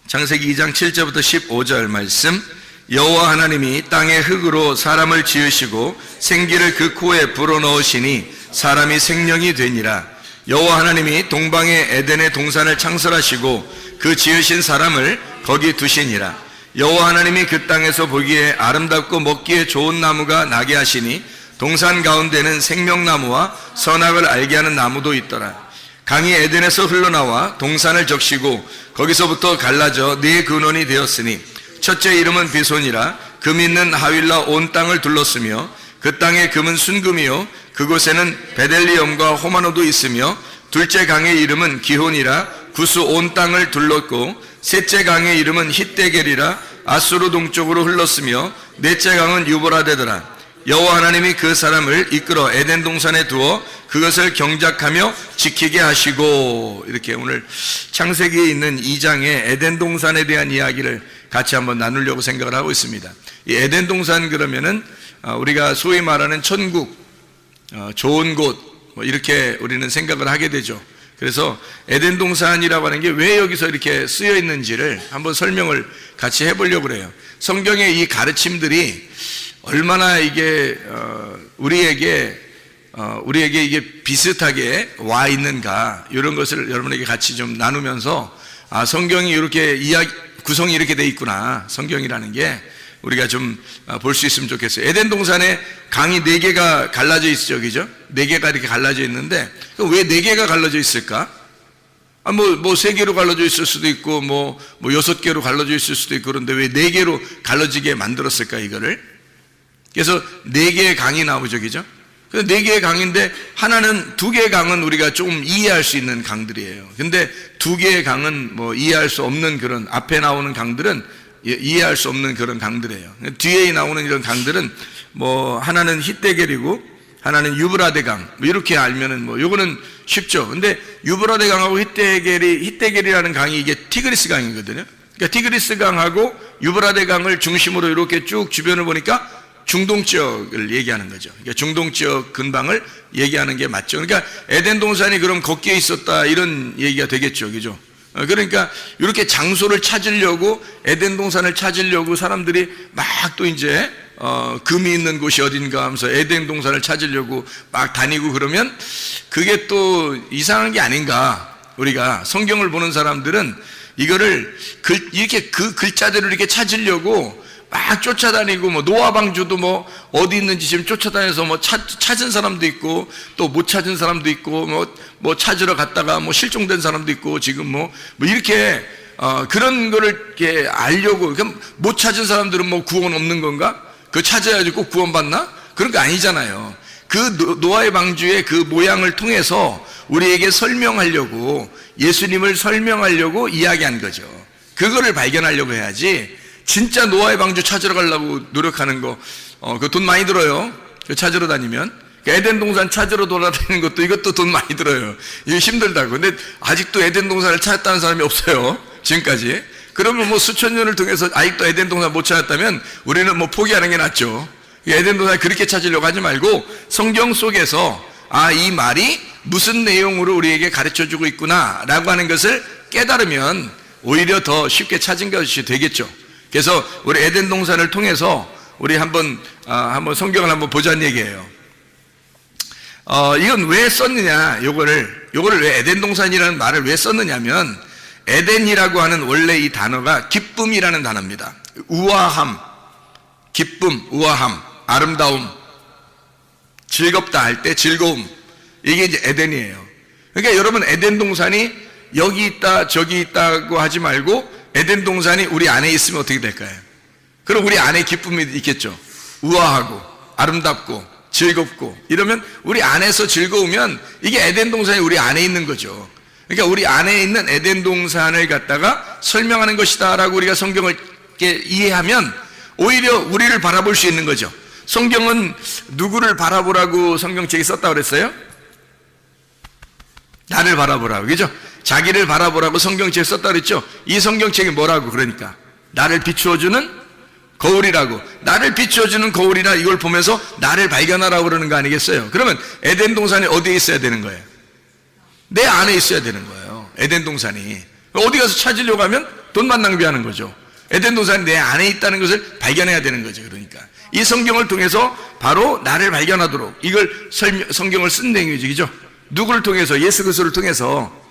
창세기 2장 7절부터 15절 말씀. 여호와 하나님이 땅의 흙으로 사람을 지으시고 생기를 그 코에 불어넣으시니 사람이 생명이 되니라. 여호와 하나님이 동방의 에덴의 동산을 창설하시고 그 지으신 사람을 거기 두시니라. 여호와 하나님이 그 땅에서 보기에 아름답고 먹기에 좋은 나무가 나게 하시니 동산 가운데는 생명나무와 선악을 알게 하는 나무도 있더라. 강이 에덴에서 흘러나와 동산을 적시고 거기서부터 갈라져 네 근원이 되었으니 첫째 이름은 비손이라. 금 있는 하윌라 온 땅을 둘렀으며 그 땅의 금은 순금이요 그곳에는 베델리엄과 호마노도 있으며 둘째 강의 이름은 기혼이라. 구스 온 땅을 둘렀고 셋째 강의 이름은 hit데겔이라. 아수르 동쪽으로 흘렀으며 넷째 강은 유보라데더라. 여호와 하나님이 그 사람을 이끌어 에덴 동산에 두어 그것을 경작하며 지키게 하시고. 이렇게 오늘 창세기에 있는 2장의 에덴 동산에 대한 이야기를 같이 한번 나누려고 생각을 하고 있습니다. 이 에덴 동산 그러면은 우리가 소위 말하는 천국, 좋은 곳, 이렇게 우리는 생각을 하게 되죠. 그래서 에덴 동산이라고 하는 게 왜 여기서 이렇게 쓰여 있는지를 한번 설명을 같이 해보려고 그래요. 성경의 이 가르침들이 얼마나 이게 우리에게 이게 비슷하게 와 있는가, 이런 것을 여러분에게 같이 좀 나누면서 성경이 이렇게 구성이 이렇게 돼 있구나, 성경이라는 게 우리가 좀 볼 수 있으면 좋겠어요. 에덴 동산에 강이 4개가 갈라져 있죠, 그죠? 4개가 이렇게 갈라져 있는데 왜 4개가 갈라져 있을까? 뭐 3개로 갈라져 있을 수도 있고 뭐 6개로 갈라져 있을 수도 있고, 그런데 왜 4개로 갈라지게 만들었을까, 이거를? 그래서 4개의 강이 나오죠, 그죠? 4개의 강인데 하나는, 2개의 강은 우리가 조금 이해할 수 있는 강들이에요. 근데 2개의 강은 뭐 이해할 수 없는, 그런 앞에 나오는 강들은 이해할 수 없는 그런 강들이에요. 뒤에 나오는 이런 강들은 뭐 하나는 hit데겔이고 하나는 유브라데 강, 뭐 이렇게 알면은 뭐 요거는 쉽죠. 근데 유브라데 강하고 hit데겔이라는 강이 이게 티그리스 강이거든요. 그러니까 티그리스 강하고 유브라데 강을 중심으로 이렇게 쭉 주변을 보니까 중동 지역을 얘기하는 거죠. 그러니까 중동 지역 근방을 얘기하는 게 맞죠. 그러니까 에덴 동산이 그럼 거기에 있었다, 이런 얘기가 되겠죠, 그죠? 그러니까 이렇게 장소를 찾으려고, 에덴 동산을 찾으려고 사람들이 막 또 이제 금이 있는 곳이 어딘가 하면서 에덴 동산을 찾으려고 막 다니고 그러면 그게 또 이상한 게 아닌가. 우리가 성경을 보는 사람들은 이거를 이렇게 그 글자대로 이렇게 찾으려고 막 쫓아다니고, 뭐 노아 방주도 뭐 어디 있는지 지금 쫓아다녀서 뭐 찾은 사람도 있고 또 못 찾은 사람도 있고, 뭐 찾으러 갔다가 뭐 실종된 사람도 있고, 지금 뭐 이렇게 그런 거를 이렇게 알려고. 그럼 못 찾은 사람들은 뭐 구원 없는 건가? 그거 찾아야지 꼭 구원 받나? 그런 거 아니잖아요. 그 노아의 방주의 그 모양을 통해서 우리에게 설명하려고, 예수님을 설명하려고 이야기한 거죠. 그거를 발견하려고 해야지, 진짜 노아의 방주 찾으러 가려고 노력하는 거, 그 돈 많이 들어요. 그 찾으러 다니면. 에덴 동산 찾으러 돌아다니는 것도, 이것도 돈 많이 들어요. 이거 힘들다고. 근데 아직도 에덴 동산을 찾았다는 사람이 없어요, 지금까지. 그러면 뭐 수천 년을 통해서 아직도 에덴 동산 못 찾았다면 우리는 뭐 포기하는 게 낫죠. 에덴 동산 그렇게 찾으려고 하지 말고 성경 속에서 이 말이 무슨 내용으로 우리에게 가르쳐주고 있구나 라고 하는 것을 깨달으면 오히려 더 쉽게 찾은 것이 되겠죠. 그래서 우리 에덴 동산을 통해서 우리 한번 성경을 한번 보자는 얘기예요. 이건 왜 썼느냐, 요거를 왜 에덴 동산이라는 말을 왜 썼느냐면, 에덴이라고 하는 원래 이 단어가 기쁨이라는 단어입니다. 우아함, 기쁨, 우아함, 아름다움, 즐겁다 할 때 즐거움, 이게 이제 에덴이에요. 그러니까 여러분, 에덴 동산이 여기 있다 저기 있다고 하지 말고 에덴 동산이 우리 안에 있으면 어떻게 될까요? 그럼 우리 안에 기쁨이 있겠죠. 우아하고 아름답고 즐겁고 이러면, 우리 안에서 즐거우면 이게 에덴 동산이 우리 안에 있는 거죠. 그러니까 우리 안에 있는 에덴 동산을 갖다가 설명하는 것이다 라고 우리가 성경을 이렇게 이해하면 오히려 우리를 바라볼 수 있는 거죠. 성경은 누구를 바라보라고 성경책에 썼다고 그랬어요? 나를 바라보라고, 그죠? 자기를 바라보라고 성경책에 썼다고 그랬죠? 이 성경책이 뭐라고? 그러니까 나를 비추어주는 거울이라고. 나를 비추어주는 거울이라, 이걸 보면서 나를 발견하라고 그러는 거 아니겠어요? 그러면 에덴 동산이 어디에 있어야 되는 거예요? 내 안에 있어야 되는 거예요. 에덴 동산이. 어디 가서 찾으려고 하면 돈만 낭비하는 거죠. 에덴 동산이 내 안에 있다는 것을 발견해야 되는 거죠. 그러니까 이 성경을 통해서 바로 나를 발견하도록, 이걸 성경을 쓴 내용이죠. 누구를 통해서? 예수 그리스도를 통해서.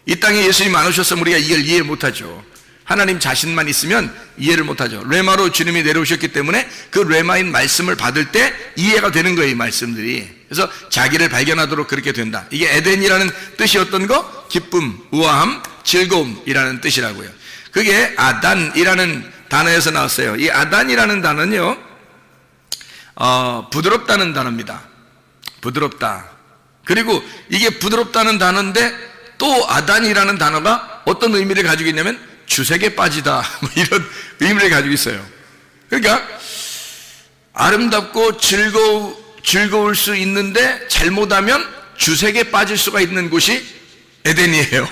이 땅에 예수님 안 오셨으면 우리가 이걸 이해 못하죠. 하나님 자신만 있으면 이해를 못하죠. 레마로 주님이 내려오셨기 때문에 그 레마인 말씀을 받을 때 이해가 되는 거예요, 이 말씀들이. 그래서 자기를 발견하도록 그렇게 된다. 이게 에덴이라는 뜻이 어떤 거? 기쁨, 우아함, 즐거움이라는 뜻이라고요. 그게 아단이라는 단어에서 나왔어요. 이 아단이라는 단어는요, 부드럽다는 단어입니다. 부드럽다. 그리고 이게 부드럽다는 단어인데 또 아단이라는 단어가 어떤 의미를 가지고 있냐면 주색에 빠지다, 뭐 이런 의미를 가지고 있어요. 그러니까 아름답고 즐거울 수 있는데 잘못하면 주색에 빠질 수가 있는 곳이 에덴이에요.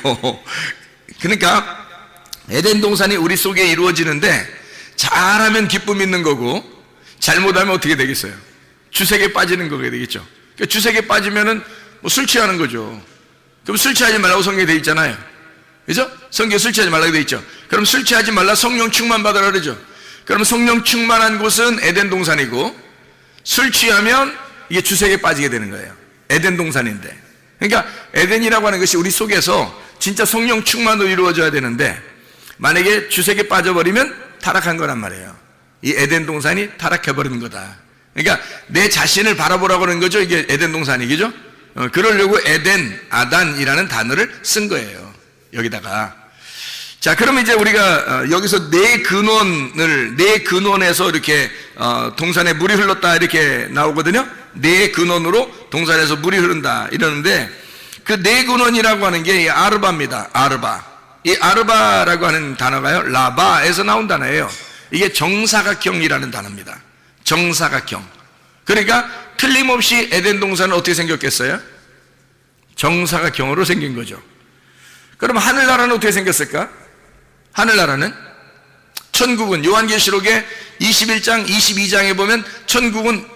그러니까 에덴 동산이 우리 속에 이루어지는데, 잘하면 기쁨 있는 거고 잘못하면 어떻게 되겠어요? 주색에 빠지는 거게 되겠죠. 그러니까 주색에 빠지면은 뭐 술 취하는 거죠. 그럼 술 취하지 말라고 성경에 돼 있잖아요. 그죠? 성경에 술 취하지 말라고 돼 있죠. 그럼 술 취하지 말라, 성령 충만 받으라 그러죠. 그럼 성령 충만한 곳은 에덴 동산이고, 술 취하면 이게 주색에 빠지게 되는 거예요. 에덴 동산인데. 그러니까 에덴이라고 하는 것이 우리 속에서 진짜 성령 충만으로 이루어져야 되는데, 만약에 주색에 빠져버리면 타락한 거란 말이에요. 이 에덴 동산이 타락해버리는 거다. 그러니까 내 자신을 바라보라고 하는 거죠. 이게 에덴 동산이, 그죠? 그러려고 에덴, 아단이라는 단어를 쓴 거예요, 여기다가. 자, 그러면 이제 우리가 여기서 네 근원에서 이렇게 동산에 물이 흘렀다 이렇게 나오거든요. 네 근원으로 동산에서 물이 흐른다 이러는데, 그 네 근원이라고 하는 게 아르바입니다. 아르바. 이 아르바라고 하는 단어가요, 라바에서 나온 단어예요. 이게 정사각형이라는 단어입니다. 정사각형. 그러니까 틀림없이 에덴 동산은 어떻게 생겼겠어요? 정사각형으로 생긴 거죠. 그럼 하늘나라는 어떻게 생겼을까? 하늘나라는, 천국은 요한계시록에 21장 22장에 보면 천국은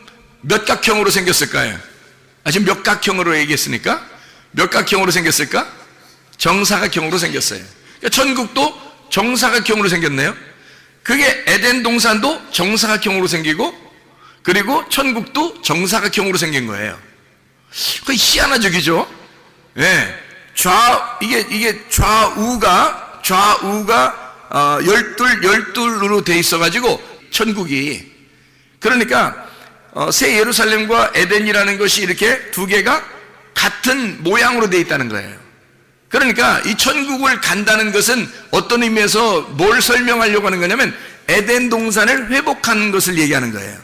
몇 각형으로 생겼을까요? 지금 몇 각형으로 얘기했으니까 몇 각형으로 생겼을까? 정사각형으로 생겼어요. 그러니까 천국도 정사각형으로 생겼네요. 그게 에덴 동산도 정사각형으로 생기고 그리고 천국도 정사각형으로 생긴 거예요. 그게 희한하죠, 그죠? 예. 이게 좌우가 열둘로 돼 있어가지고 천국이, 그러니까 새 예루살렘과 에덴이라는 것이 이렇게 두 개가 같은 모양으로 돼 있다는 거예요. 그러니까 이 천국을 간다는 것은 어떤 의미에서 뭘 설명하려고 하는 거냐면 에덴 동산을 회복하는 것을 얘기하는 거예요.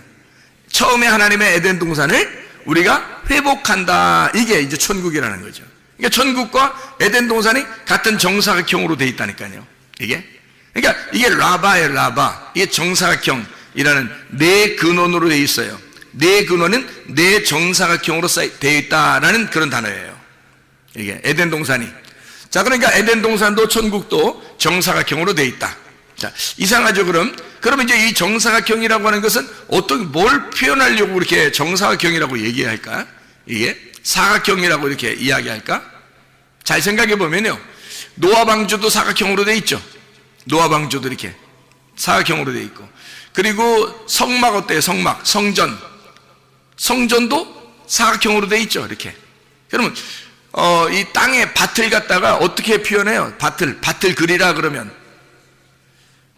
처음에 하나님의 에덴 동산을 우리가 회복한다, 이게 이제 천국이라는 거죠. 그러니까 천국과 에덴 동산이 같은 정사각형으로 돼 있다니까요. 그러니까 이게 라바예요, 라바. 이게 정사각형이라는 네 근원으로 돼 있어요. 네 근원은 네 정사각형으로 되어 있다라는 그런 단어예요. 이게 에덴 동산이. 자, 그러니까 에덴 동산도 천국도 정사각형으로 되어 있다. 자, 이상하죠, 그럼 이제 이 정사각형이라고 하는 것은 뭘 표현하려고 이렇게 정사각형이라고 얘기할까? 이게 사각형이라고 이렇게 이야기할까? 잘 생각해 보면요, 노아 방주도 사각형으로 되어 있죠. 노아 방주도 이렇게 사각형으로 되어 있고, 그리고 성막 어때요? 성전도 사각형으로 되어 있죠, 이렇게. 그러면 이 땅의 밭을 갖다가 어떻게 표현해요? 밭을 그리라 그러면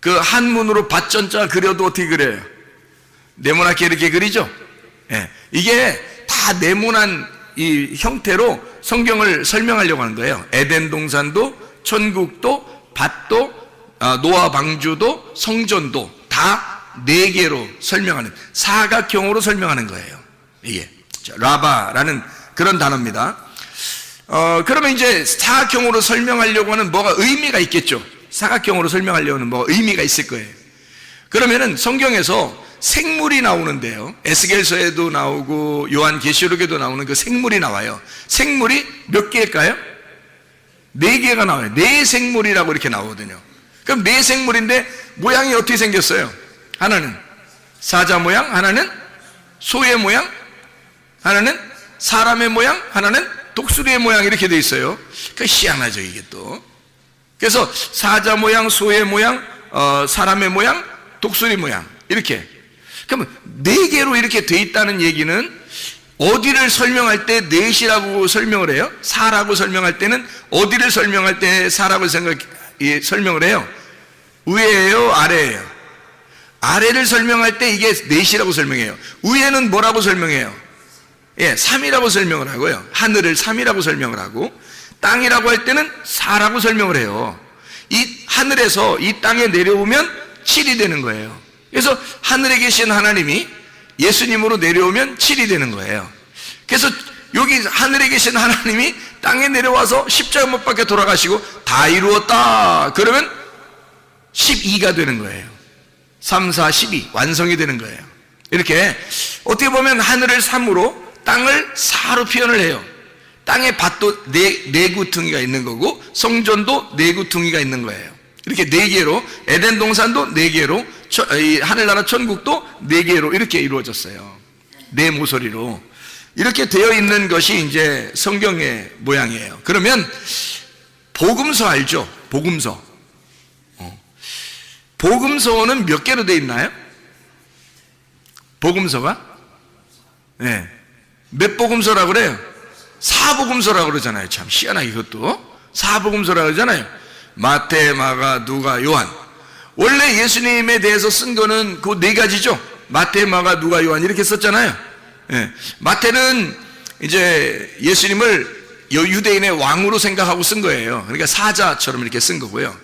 그 한문으로 밭전자 그려도 어떻게 그려요? 네모나게 이렇게 그리죠? 예. 이게 다 네모난 이 형태로 성경을 설명하려고 하는 거예요. 에덴 동산도, 천국도, 밭도, 노아 방주도, 성전도 다 네 개로 설명하는, 사각형으로 설명하는 거예요. 이게 라바라는 그런 단어입니다. 그러면 이제 사각형으로 설명하려고 하는 뭐가 의미가 있겠죠. 사각형으로 설명하려는 뭐 의미가 있을 거예요. 그러면은 성경에서 생물이 나오는데요, 에스겔서에도 나오고 요한계시록에도 나오는 그 생물이 나와요. 생물이 몇 개일까요? 네 개가 나와요. 네 생물이라고 이렇게 나오거든요. 그럼 네 생물인데 모양이 어떻게 생겼어요? 하나는 사자 모양, 하나는 소의 모양, 하나는 사람의 모양, 하나는 독수리의 모양, 이렇게 돼 있어요. 그 희한하죠, 이게 또. 그래서 사자 모양, 소의 모양, 사람의 모양, 독수리 모양, 이렇게. 그러면 네 개로 이렇게 돼 있다는 얘기는 어디를 설명할 때 넷이라고 설명을 해요? 사라고 설명할 때는 어디를 설명할 때 사라고 설명을 해요? 위에예요, 아래예요? 아래를 설명할 때 이게 넷이라고 설명해요. 위에는 뭐라고 설명해요? 예, 3이라고 설명을 하고요. 하늘을 3이라고 설명을 하고, 땅이라고 할 때는 4라고 설명을 해요. 이 하늘에서 이 땅에 내려오면 7이 되는 거예요. 그래서 하늘에 계신 하나님이 예수님으로 내려오면 7이 되는 거예요. 그래서 여기 하늘에 계신 하나님이 땅에 내려와서 십자가 못 박혀 돌아가시고 다 이루었다 그러면 12가 되는 거예요. 3, 4, 12 완성이 되는 거예요. 이렇게 어떻게 보면 하늘을 3으로 땅을 4로 표현을 해요. 땅에 밭도 네 구퉁이가 있는 거고, 성전도 네 구퉁이가 있는 거예요. 이렇게 네 개로, 에덴 동산도 네 개로, 하늘나라 천국도 네 개로 이렇게 이루어졌어요. 네 모서리로 이렇게 되어 있는 것이 이제 성경의 모양이에요. 그러면 복음서 알죠? 복음서. 복음서는 몇 개로 되어 있나요? 복음서가? 네. 몇 복음서라고 그래요? 사복음서라고 그러잖아요. 참 희한하게 그것도 사복음서라고 그러잖아요. 마태, 마가, 누가, 요한. 원래 예수님에 대해서 쓴 거는 그 네 가지죠. 마태, 마가, 누가, 요한 이렇게 썼잖아요. 예. 마태는 이제 예수님을 유대인의 왕으로 생각하고 쓴 거예요. 그러니까 사자처럼 이렇게 쓴 거고요.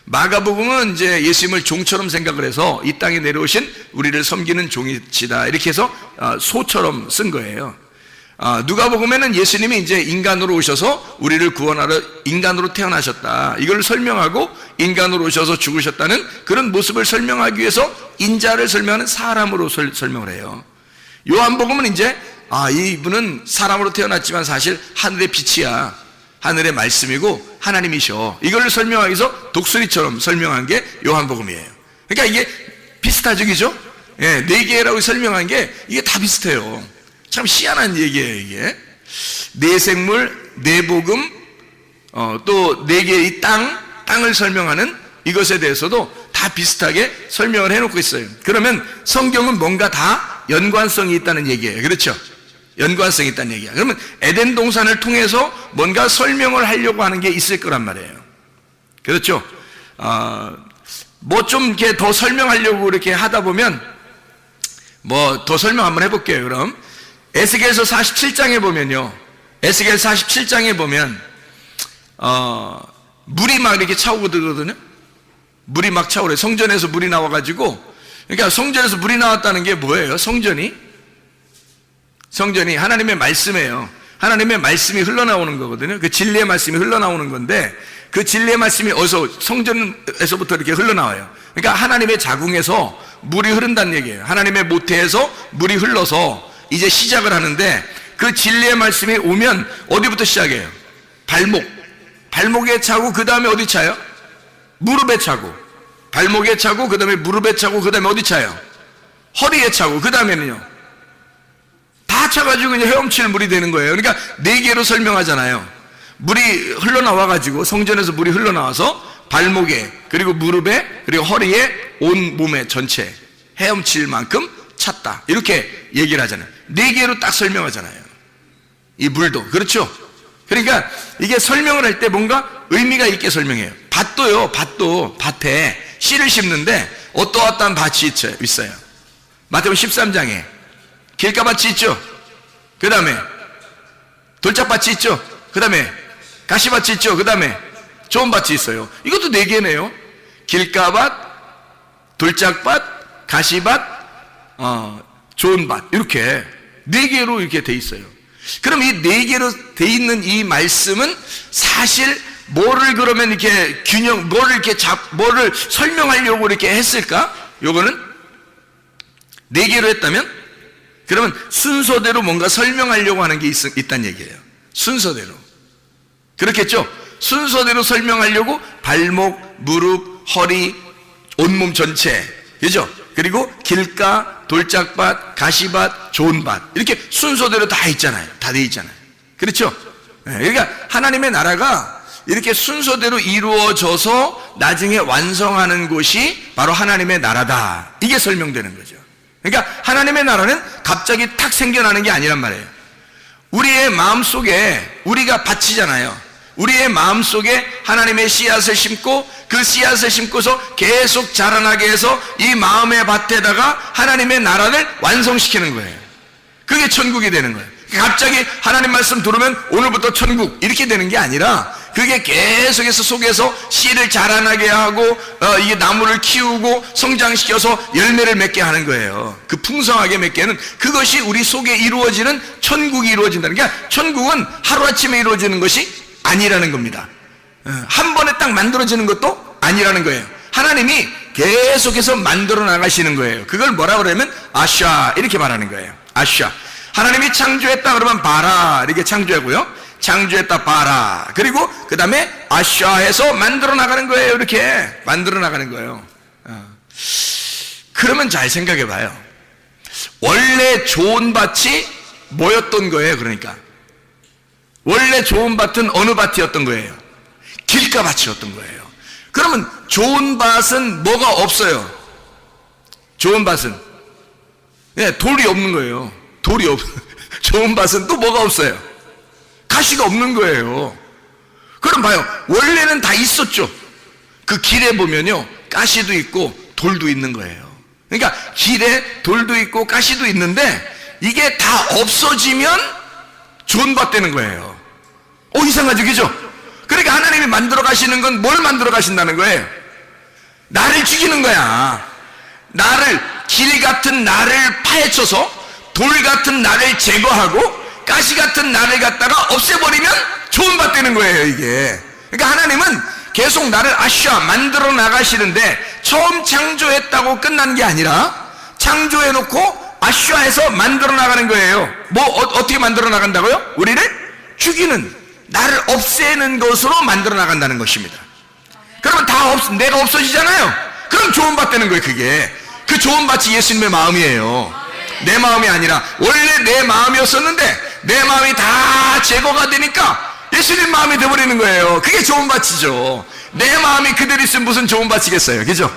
마가복음은 이제 예수님을 종처럼 생각을 해서 이 땅에 내려오신 우리를 섬기는 종이시다 이렇게 해서 소처럼 쓴 거예요. 누가복음에는 예수님이 이제 인간으로 오셔서 우리를 구원하러 인간으로 태어나셨다 이걸 설명하고, 인간으로 오셔서 죽으셨다는 그런 모습을 설명하기 위해서 인자를 설명하는 사람으로 설명을 해요. 요한복음은 이제 이분은 사람으로 태어났지만 사실 하늘의 빛이야, 하늘의 말씀이고 하나님이셔, 이걸 설명하기 위해서 독수리처럼 설명한 게 요한복음이에요. 그러니까 이게 비슷하죠, 그죠? 예, 네 개라고 설명한 게 이게 다 비슷해요. 참 희한한 얘기예요, 이게. 네 생물, 네 복음, 또 네 개의 땅을 설명하는 이것에 대해서도 다 비슷하게 설명을 해놓고 있어요. 그러면 성경은 뭔가 다 연관성이 있다는 얘기예요. 그렇죠? 연관성이 있다는 얘기야. 그러면 에덴 동산을 통해서 뭔가 설명을 하려고 하는 게 있을 거란 말이에요. 그렇죠? 뭐 좀 이렇게 더 설명하려고 이렇게 하다 보면 뭐 더 설명 한번 해볼게요. 그럼 에스겔서 47장에 보면요, 에스겔 47장에 보면 물이 막 이렇게 차오고 들거든요. 물이 막 차오래. 성전에서 물이 나와가지고, 그러니까 성전에서 물이 나왔다는 게 뭐예요? 성전이 하나님의 말씀이에요. 하나님의 말씀이 흘러나오는 거거든요. 그 진리의 말씀이 흘러나오는 건데, 그 진리의 말씀이 어디서? 성전에서부터 이렇게 흘러나와요. 그러니까 하나님의 자궁에서 물이 흐른다는 얘기예요. 하나님의 모태에서 물이 흘러서 이제 시작을 하는데, 그 진리의 말씀이 오면 어디부터 시작해요? 발목에 차고 그 다음에 어디 차요? 무릎에 차고, 발목에 차고 그 다음에 무릎에 차고 그 다음에 어디 차요? 허리에 차고 그 다음에는요, 다 차가지고 이제 헤엄칠 물이 되는 거예요. 그러니까 4개로 설명하잖아요. 물이 흘러나와가지고, 성전에서 물이 흘러나와서 발목에, 그리고 무릎에, 그리고 허리에, 온 몸에 전체 헤엄칠 만큼 찼다, 이렇게 얘기를 하잖아요. 4개로 딱 설명하잖아요, 이 물도. 그렇죠? 그러니까 이게 설명을 할 때 뭔가 의미가 있게 설명해요. 밭에 씨를 심는데 어떠한 밭이 있어요. 마태복음 13장에 길가밭이 있죠. 그 다음에 돌짝밭이 있죠. 그 다음에 가시밭이 있죠. 그 다음에 좋은 밭이 있어요. 이것도 4개네요. 길가밭, 돌짝밭, 가시밭, 좋은 밭, 이렇게 4개로 이렇게 돼 있어요. 그럼 이 4개로 돼 있는 이 말씀은 사실 뭐를 그러면 이렇게 뭐를 설명하려고 이렇게 했을까? 요거는 4개로 했다면, 그러면 순서대로 뭔가 설명하려고 하는 게 있다는 얘기예요. 순서대로. 그렇겠죠? 순서대로 설명하려고 발목, 무릎, 허리, 온몸 전체, 그죠? 그리고 길가, 돌짝밭, 가시밭, 좋은 밭, 이렇게 순서대로 다 있잖아요. 다 돼 있잖아요. 그렇죠? 그러니까 하나님의 나라가 이렇게 순서대로 이루어져서 나중에 완성하는 곳이 바로 하나님의 나라다, 이게 설명되는 거죠. 그러니까 하나님의 나라는 갑자기 탁 생겨나는 게 아니란 말이에요. 우리의 마음속에, 우리가 밭이잖아요. 우리의 마음속에 하나님의 씨앗을 심고, 그 씨앗을 심고서 계속 자라나게 해서 이 마음의 밭에다가 하나님의 나라를 완성시키는 거예요. 그게 천국이 되는 거예요. 갑자기 하나님 말씀 들으면 오늘부터 천국, 이렇게 되는 게 아니라, 그게 계속해서 속에서 씨를 자라나게 하고, 이게 나무를 키우고 성장시켜서 열매를 맺게 하는 거예요. 그 풍성하게 맺게 하는, 그것이 우리 속에 이루어지는 천국이 이루어진다는 게, 천국은 하루아침에 이루어지는 것이 아니라는 겁니다. 한 번에 딱 만들어지는 것도 아니라는 거예요. 하나님이 계속해서 만들어 나가시는 거예요. 그걸 뭐라 그러면 아샤, 이렇게 말하는 거예요. 아샤. 하나님이 창조했다 그러면 바라, 이렇게 창조하고요. 창조했다 바라. 그리고 그 다음에 아샤해서 만들어 나가는 거예요. 이렇게 만들어 나가는 거예요. 그러면 잘 생각해 봐요. 원래 좋은 밭이 뭐였던 거예요? 그러니까 원래 좋은 밭은 어느 밭이었던 거예요? 길가밭이었던 거예요. 그러면 좋은 밭은 뭐가 없어요? 좋은 밭은 돌이 없는 거예요. 좋은 밭은 또 뭐가 없어요? 가시가 없는 거예요. 그럼 봐요. 원래는 다 있었죠. 그 길에 보면요, 가시도 있고 돌도 있는 거예요. 그러니까 길에 돌도 있고 가시도 있는데, 이게 다 없어지면 좋은 밭 되는 거예요. 이상하죠, 그죠? 그러니까 하나님이 만들어 가시는 건 뭘 만들어 가신다는 거예요? 나를 죽이는 거야. 길 같은 나를 파헤쳐서 돌 같은 나를 제거하고 가시 같은 나를 갖다가 없애버리면 좋은 밭 되는 거예요, 이게. 그러니까 하나님은 계속 나를 아샤 만들어 나가시는데, 처음 창조했다고 끝난 게 아니라 창조해놓고 아샤해서 만들어 나가는 거예요. 어떻게 만들어 나간다고요? 우리를 죽이는, 나를 없애는 것으로 만들어 나간다는 것입니다. 그러면 내가 없어지잖아요. 그럼 좋은 밭 되는 거예요. 그게 그 좋은 밭이 예수님의 마음이에요. 내 마음이 아니라, 원래 내 마음이었었는데 내 마음이 다 제거가 되니까 예수님 마음이 되어버리는 거예요. 그게 좋은 밭이죠. 내 마음이 그대로 있으면 무슨 좋은 밭이겠어요, 그죠?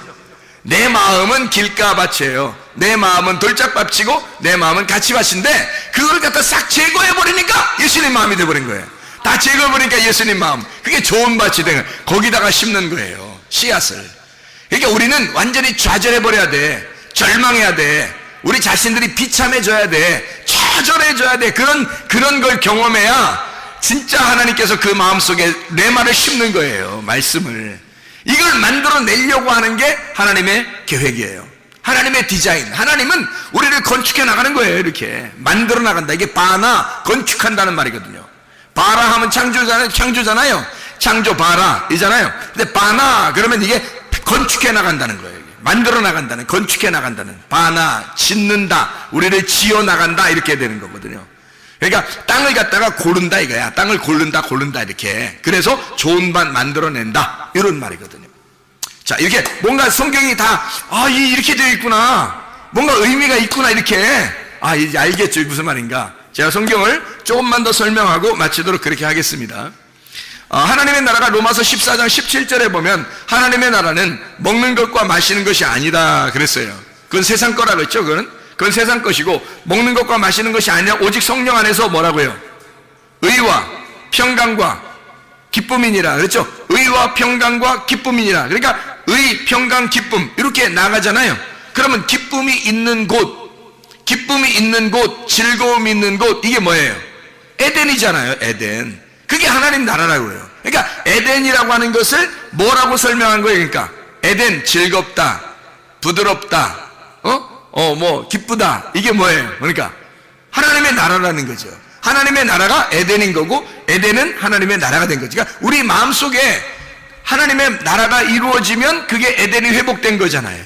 내 마음은 길가밭이에요. 내 마음은 돌짝밭이고 내 마음은 가치밭인데 그걸 갖다 싹 제거해버리니까 예수님 마음이 돼버린 거예요. 다 제거해버리니까 예수님 마음, 그게 좋은 밭이 된 거예요. 거기다가 심는 거예요, 씨앗을. 그러니까 우리는 완전히 좌절해버려야 돼. 절망해야 돼. 우리 자신들이 비참해져야 돼. 좌절해져야 돼. 그런 걸 경험해야 진짜 하나님께서 그 마음속에 내 말을 심는 거예요, 말씀을. 이걸 만들어내려고 하는 게 하나님의 계획이에요. 하나님의 디자인. 하나님은 우리를 건축해 나가는 거예요. 이렇게 만들어 나간다. 이게 바나, 건축한다는 말이거든요. 바라 하면 창조잖아요. 창조 바라 이잖아요. 근데 바나 그러면 이게 건축해 나간다는 거예요. 만들어 나간다는, 건축해 나간다는, 바나, 짓는다, 우리를 지어 나간다, 이렇게 되는 거거든요. 그러니까 땅을 갖다가 고른다 이거야. 땅을 고른다 이렇게. 그래서 좋은 밭 만들어낸다, 이런 말이거든요. 자, 이렇게 뭔가 성경이 다 이렇게 되어 있구나, 뭔가 의미가 있구나, 이렇게 이제 알겠죠, 무슨 말인가. 제가 성경을 조금만 더 설명하고 마치도록 그렇게 하겠습니다. 하나님의 나라가 로마서 14장 17절에 보면 하나님의 나라는 먹는 것과 마시는 것이 아니다 그랬어요. 그건 세상 거라고 했죠. 그건 세상 것이고 먹는 것과 마시는 것이 아니라 오직 성령 안에서 뭐라고요? 의와 평강과 기쁨이니라 그랬죠. 의와 평강과 기쁨이니라. 그러니까 의, 평강, 기쁨 이렇게 나가잖아요. 그러면 기쁨이 있는 곳, 즐거움이 있는 곳, 이게 뭐예요? 에덴이잖아요. 에덴. 그게 하나님 나라라고 해요. 그러니까 에덴이라고 하는 것을 뭐라고 설명한 거예요? 그러니까 에덴, 즐겁다, 부드럽다, 기쁘다, 이게 뭐예요? 그러니까 하나님의 나라라는 거죠. 하나님의 나라가 에덴인 거고 에덴은 하나님의 나라가 된 거죠. 그러니까 우리 마음속에 하나님의 나라가 이루어지면 그게 에덴이 회복된 거잖아요.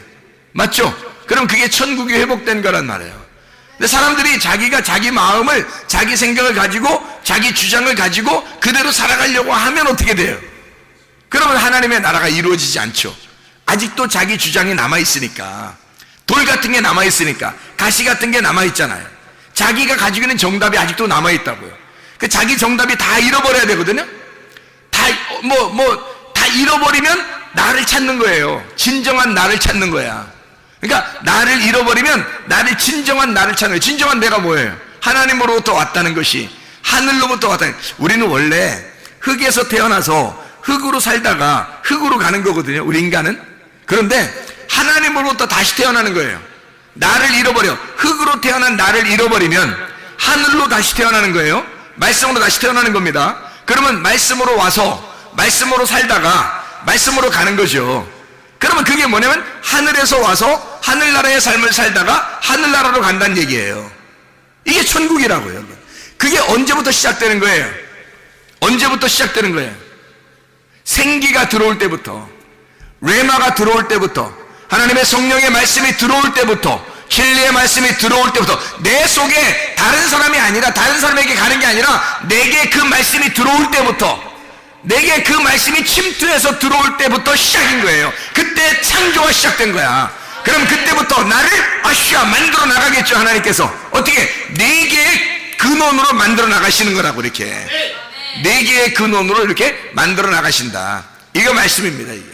맞죠? 그럼 그게 천국이 회복된 거란 말이에요. 근데 사람들이 자기가 자기 마음을, 자기 생각을 가지고, 자기 주장을 가지고 그대로 살아가려고 하면 어떻게 돼요? 그러면 하나님의 나라가 이루어지지 않죠. 아직도 자기 주장이 남아있으니까, 돌 같은 게 남아있으니까, 가시 같은 게 남아있잖아요. 자기가 가지고 있는 정답이 아직도 남아있다고요. 그 자기 정답이 다 잃어버려야 되거든요. 다 잃어버리면 나를 찾는 거예요. 진정한 나를 찾는 거야. 그러니까 나를 잃어버리면 나를, 진정한 나를 찾는 거예요. 진정한 내가 뭐예요? 하나님으로부터 왔다는 것이, 하늘로부터 왔다는. 우리는 원래 흙에서 태어나서 흙으로 살다가 흙으로 가는 거거든요, 우리 인간은. 그런데 하나님으로부터 다시 태어나는 거예요. 나를 잃어버려, 흙으로 태어난 나를 잃어버리면 하늘로 다시 태어나는 거예요. 말씀으로 다시 태어나는 겁니다. 그러면 말씀으로 와서 말씀으로 살다가 말씀으로 가는 거죠. 그러면 그게 뭐냐면 하늘에서 와서 하늘나라의 삶을 살다가 하늘나라로 간다는 얘기예요. 이게 천국이라고요. 그게 언제부터 시작되는 거예요? 언제부터 시작되는 거예요? 생기가 들어올 때부터, 레마가 들어올 때부터, 하나님의 성령의 말씀이 들어올 때부터, 진리의 말씀이 들어올 때부터, 내 속에 다른 사람이 아니라, 다른 사람에게 가는 게 아니라 내게 그 말씀이 들어올 때부터, 내게 그 말씀이 침투해서 들어올 때부터 시작인 거예요. 그때 창조가 시작된 거야. 그럼 그때부터 나를 만들어 나가겠죠. 하나님께서 어떻게? 네 개의 근원으로 만들어 나가시는 거라고. 이렇게 네 개의 근원으로 이렇게 만들어 나가신다. 이거 말씀입니다. 이게.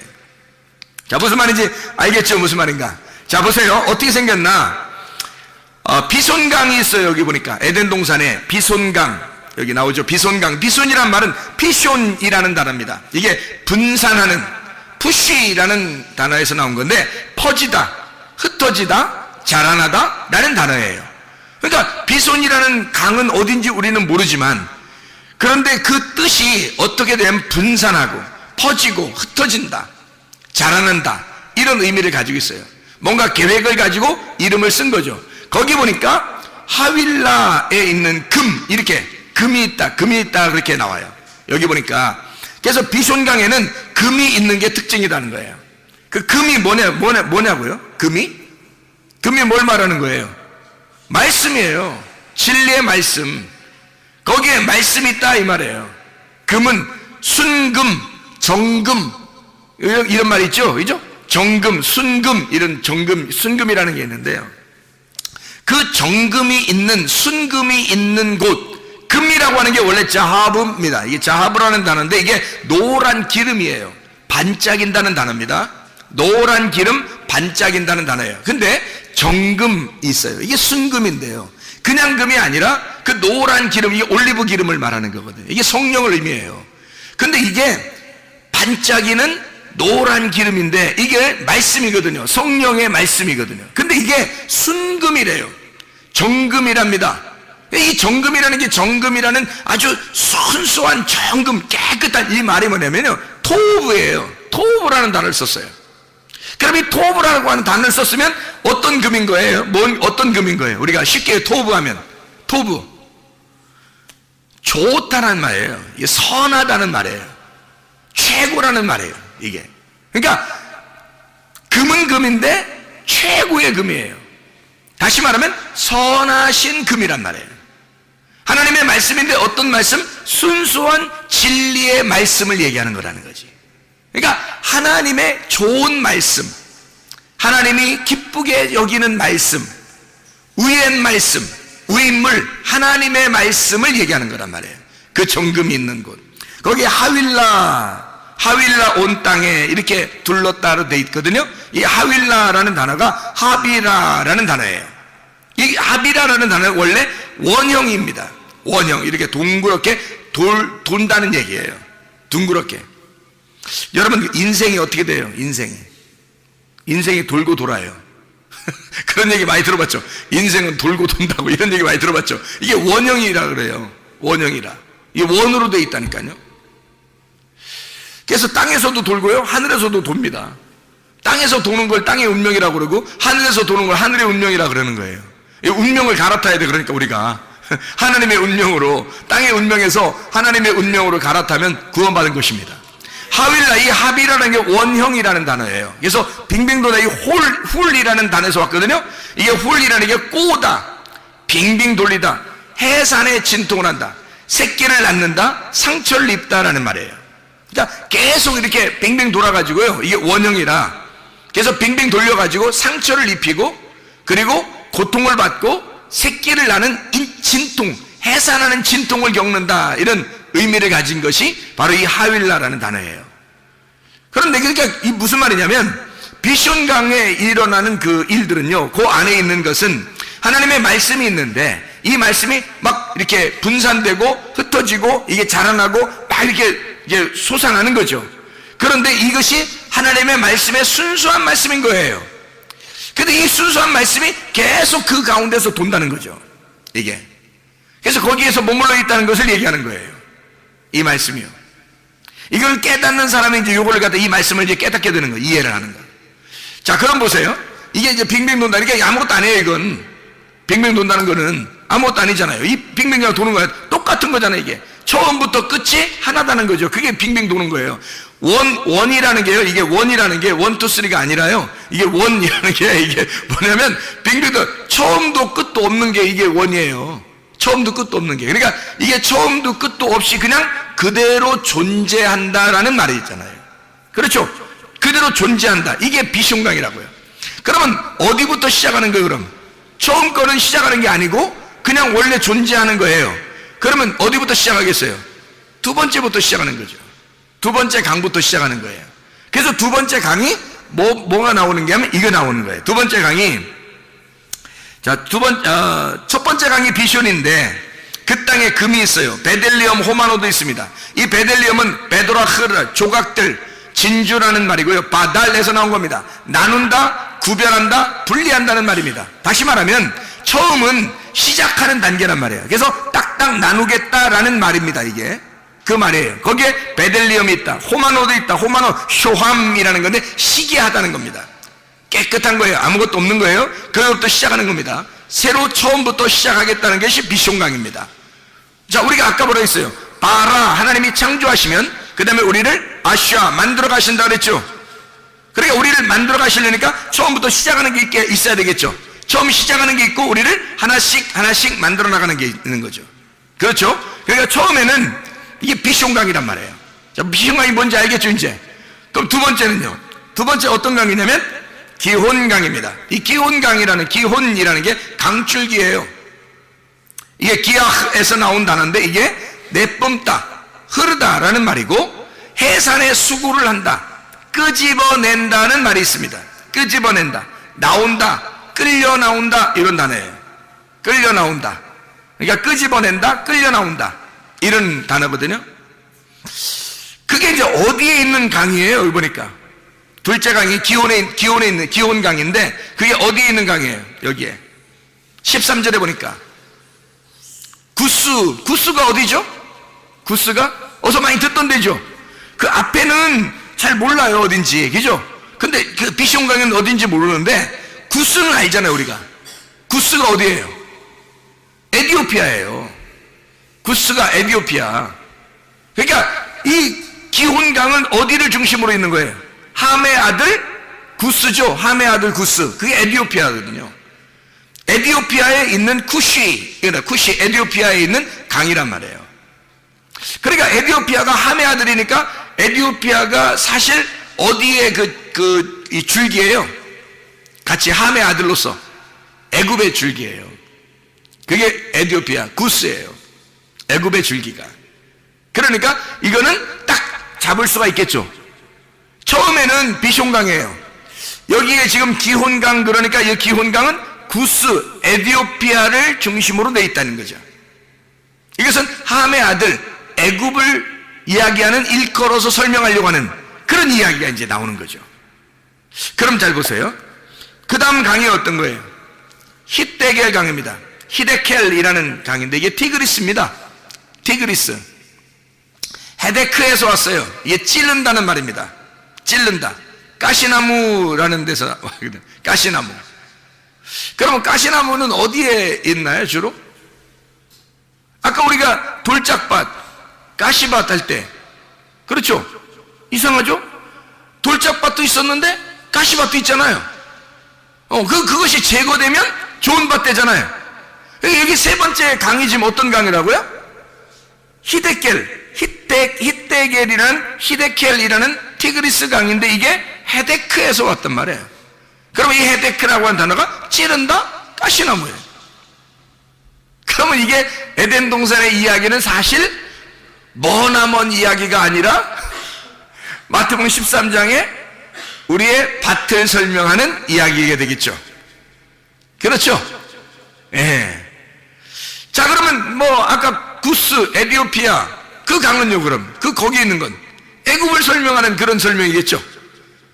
자, 무슨 말인지 알겠죠? 무슨 말인가? 자, 보세요. 어떻게 생겼나? 비손강이 있어요. 여기 보니까 에덴 동산에 비손강, 여기 나오죠. 비손강. 비손이란 말은 피숑이라는 단어입니다. 이게 분산하는, 푸쉬라는 단어에서 나온 건데, 퍼지다, 흩어지다, 자라나다 라는 단어예요. 그러니까 비손이라는 강은 어딘지 우리는 모르지만, 그런데 그 뜻이 어떻게 되면 분산하고 퍼지고 흩어진다, 자라난다, 이런 의미를 가지고 있어요. 뭔가 계획을 가지고 이름을 쓴 거죠. 거기 보니까 하윌라에 있는 금, 이렇게 금이 있다 그렇게 나와요. 여기 보니까. 그래서 비손강에는 금이 있는 게 특징이라는 거예요. 그 금이 뭐냐고요? 금이 뭘 말하는 거예요? 말씀이에요. 진리의 말씀. 거기에 말씀이 있다 이 말이에요. 금은 순금, 정금, 이런 말이 있죠, 그죠? 정금, 순금, 이런 정금, 순금이라는 게 있는데요. 그 정금이 있는, 순금이 있는 곳, 금이라고 하는 게 원래 자하브입니다. 이게 자하브라는 단어인데 이게 노란 기름이에요. 반짝인다는 단어입니다. 노란 기름, 반짝인다는 단어예요. 근데 정금이 있어요. 이게 순금인데요. 그냥 금이 아니라 그 노란 기름, 이게 올리브 기름을 말하는 거거든요. 이게 성령을 의미해요. 근데 이게 반짝이는 노란 기름인데 이게 말씀이거든요. 성령의 말씀이거든요. 근데 이게 순금이래요. 정금이랍니다. 이 정금이라는 게, 정금이라는 아주 순수한 정금, 깨끗한, 이 말이 뭐냐면요, 토브예요. 토브라는 단어를 썼어요. 그럼 이 토브라고 하는 단어를 썼으면 어떤 금인 거예요? 어떤 금인 거예요? 우리가 쉽게 토브하면, 토브, 좋다는 말이에요. 이게 선하다는 말이에요. 최고라는 말이에요, 이게. 그러니까 금은 금인데 최고의 금이에요. 다시 말하면 선하신 금이란 말이에요. 하나님의 말씀인데 어떤 말씀? 순수한 진리의 말씀을 얘기하는 거라는 거지. 그러니까 하나님의 좋은 말씀, 하나님이 기쁘게 여기는 말씀, 의의 말씀, 의인물, 하나님의 말씀을 얘기하는 거란 말이에요. 그 정금이 있는 곳, 거기에 하윌라 온 땅에 이렇게 둘렀다로 돼 있거든요. 이 하윌라라는 단어가 하비라라는 단어예요. 이 하비라라는 단어는 원래 원형입니다. 원형, 이렇게 동그랗게 돈다는 얘기예요. 둥그렇게. 여러분, 인생이 어떻게 돼요? 인생이 돌고 돌아요. 그런 얘기 많이 들어봤죠. 인생은 돌고 돈다고, 이런 얘기 많이 들어봤죠. 이게 원형이라 그래요. 원형이라. 이게 원으로 돼 있다니까요. 그래서 땅에서도 돌고요, 하늘에서도 돕니다. 땅에서 도는 걸 땅의 운명이라고 그러고, 하늘에서 도는 걸 하늘의 운명이라고 그러는 거예요. 이 운명을 갈아타야 돼. 그러니까 우리가 하나님의 운명으로, 땅의 운명에서 하나님의 운명으로 갈아타면 구원받은 것입니다. 하윌라, 이 하비라는 게 원형이라는 단어예요. 그래서 빙빙 도는 이 훌이라는 단어에서 왔거든요. 이게 훌이라는 게 꼬다, 빙빙 돌리다, 해산에 진통을 한다, 새끼를 낳는다, 상처를 입다라는 말이에요. 그러니까 계속 이렇게 빙빙 돌아가지고요, 이게 원형이라, 그래서 빙빙 돌려가지고 상처를 입히고, 그리고 고통을 받고 새끼를 낳는 진통, 해산하는 진통을 겪는다, 이런 의미를 가진 것이 바로 이 하윌라라는 단어예요. 그런데 그러니까 이 무슨 말이냐면, 비숑강에 일어나는 그 일들은요, 그 안에 있는 것은 하나님의 말씀이 있는데, 이 말씀이 막 이렇게 분산되고 흩어지고 이게 자라나고 막 이렇게 이제 솟아나는 거죠. 그런데 이것이 하나님의 말씀의 순수한 말씀인 거예요. 근데 이 순수한 말씀이 계속 그 가운데서 돈다는 거죠, 이게. 그래서 거기에서 머물러 있다는 것을 얘기하는 거예요, 이 말씀이요. 이걸 깨닫는 사람이 이제 요거를 갖다, 이 말씀을 이제 깨닫게 되는 거예요. 이해를 하는 거예요. 자, 그럼 보세요. 이게 이제 빙빙 돈다. 그러니까 아무것도 아니에요, 이건. 빙빙 돈다는 거는 아무것도 아니잖아요. 이 빙빙 도는 거야. 똑같은 거잖아요, 이게. 처음부터 끝이 하나다는 거죠. 그게 빙빙 도는 거예요. 원이라는 게요, 이게 원이라는 게 1, 2, 3가 아니라요, 이게 원이라는 게 이게 뭐냐면, 빙빙도 처음도 끝도 없는 게 이게 원이에요. 처음도 끝도 없는 게. 그러니까 이게 처음도 끝도 없이 그냥 그대로 존재한다라는 말이 있잖아요. 그렇죠? 그대로 존재한다. 이게 비숑강이라고요. 그러면 어디부터 시작하는 거예요, 그럼? 처음 거는 시작하는 게 아니고 그냥 원래 존재하는 거예요. 그러면 어디부터 시작하겠어요? 두 번째부터 시작하는 거죠. 두 번째 강부터 시작하는 거예요. 그래서 두 번째 강이 뭐가 나오는 게 하면 이거 나오는 거예요. 두 번째 강이, 자, 첫 번째 강이 비숑인데, 그 땅에 금이 있어요. 베델리엄, 호마노도 있습니다. 이 베델리엄은 베도라흐르, 조각들, 진주라는 말이고요. 바달에서 나온 겁니다. 나눈다, 구별한다, 분리한다는 말입니다. 다시 말하면 처음은 시작하는 단계란 말이에요. 그래서 딱딱 나누겠다라는 말입니다, 이게. 그 말이에요. 거기에 베델리엄이 있다, 호마노도 있다. 호마노, 쇼함이라는 건데 시기하다는 겁니다. 깨끗한 거예요. 아무것도 없는 거예요. 그것부터 시작하는 겁니다. 새로 처음부터 시작하겠다는 것이 비숑강입니다. 자, 우리가 아까 뭐라 했어요? 바라, 하나님이 창조하시면 그 다음에 우리를 아샤, 만들어 가신다 그랬죠. 그러니까 우리를 만들어 가시려니까 처음부터 시작하는 게 있어야 되겠죠. 처음 시작하는 게 있고 우리를 하나씩 만들어 나가는 게 있는 거죠. 그렇죠? 그러니까 처음에는 이게 비숑강이란 말이에요. 자, 비숑강이 뭔지 알겠죠, 이제? 그럼 두 번째는요? 두 번째 어떤 강이냐면 기혼강입니다. 이 기혼강이라는, 기혼이라는 게 강줄기예요. 이게 기아흐에서 나온 단어인데, 이게 내뿜다, 흐르다라는 말이고, 해산에 수구를 한다, 끄집어낸다는 말이 있습니다. 끄집어낸다, 나온다, 끌려 나온다, 이런 단어예요. 끌려 나온다. 그러니까 끄집어낸다, 끌려 나온다, 이런 단어거든요. 그게 이제 어디에 있는 강이에요? 여기 보니까 둘째 강이 기온에 있는 기온강인데, 그게 어디에 있는 강이에요? 여기에 13절에 보니까 구스가 어디죠? 구스가 어서 많이 듣던 데죠. 그 앞에는 잘 몰라요, 어딘지, 그죠? 근데 그 비숑강은 어딘지 모르는데 구스는 알잖아요, 우리가. 구스가 어디예요? 에티오피아예요. 구스가 에티오피아. 그러니까 이 기혼강은 어디를 중심으로 있는 거예요? 함의 아들 구스죠. 함의 아들 구스. 그게 에티오피아거든요. 에티오피아에 있는 쿠시, 에티오피아에 있는 강이란 말이에요. 그러니까 에티오피아가 함의 아들이니까 에티오피아가 사실 어디에 이 줄기예요? 같이 함의 아들로서 애굽의 줄기예요. 그게 에티오피아 구스예요. 애굽의 줄기가. 그러니까 이거는 딱 잡을 수가 있겠죠. 처음에는 비숑강이에요. 여기에 지금 기혼강, 그러니까 이 기혼강은 구스, 에티오피아를 중심으로 돼 있다는 거죠. 이것은 함의 아들 애굽을 이야기하는, 일컬어서 설명하려고 하는 그런 이야기가 이제 나오는 거죠. 그럼 잘 보세요. 그 다음 강이 어떤 거예요? 히데겔 강입니다. 히데켈이라는 강인데 이게 티그리스입니다. 티그리스. 헤데크에서 왔어요. 이게 찌른다는 말입니다. 찌른다. 가시나무라는 데서 왔거든요. 가시나무. 그러면 가시나무는 어디에 있나요, 주로? 아까 우리가 돌짝밭, 가시밭 할 때, 그렇죠? 이상하죠? 돌짝밭도 있었는데 가시밭도 있잖아요. 그것이 제거되면 좋은 밭 되잖아요. 여기 세 번째 강이 지금 어떤 강이라고요? 히데켈이라는 티그리스 강인데 이게 헤데크에서 왔단 말이에요. 그러면 이 헤데크라고 하는 단어가 찌른다, 가시나무예요. 그러면 이게 에덴 동산의 이야기는 사실 머나먼 이야기가 아니라 마태복음 13장에 우리의 밭을 설명하는 이야기가 되겠죠. 그렇죠? 예. 자, 그러면 아까 구스, 에티오피아, 그 강은요, 그럼 거기 있는 건 애굽을 설명하는 그런 설명이겠죠.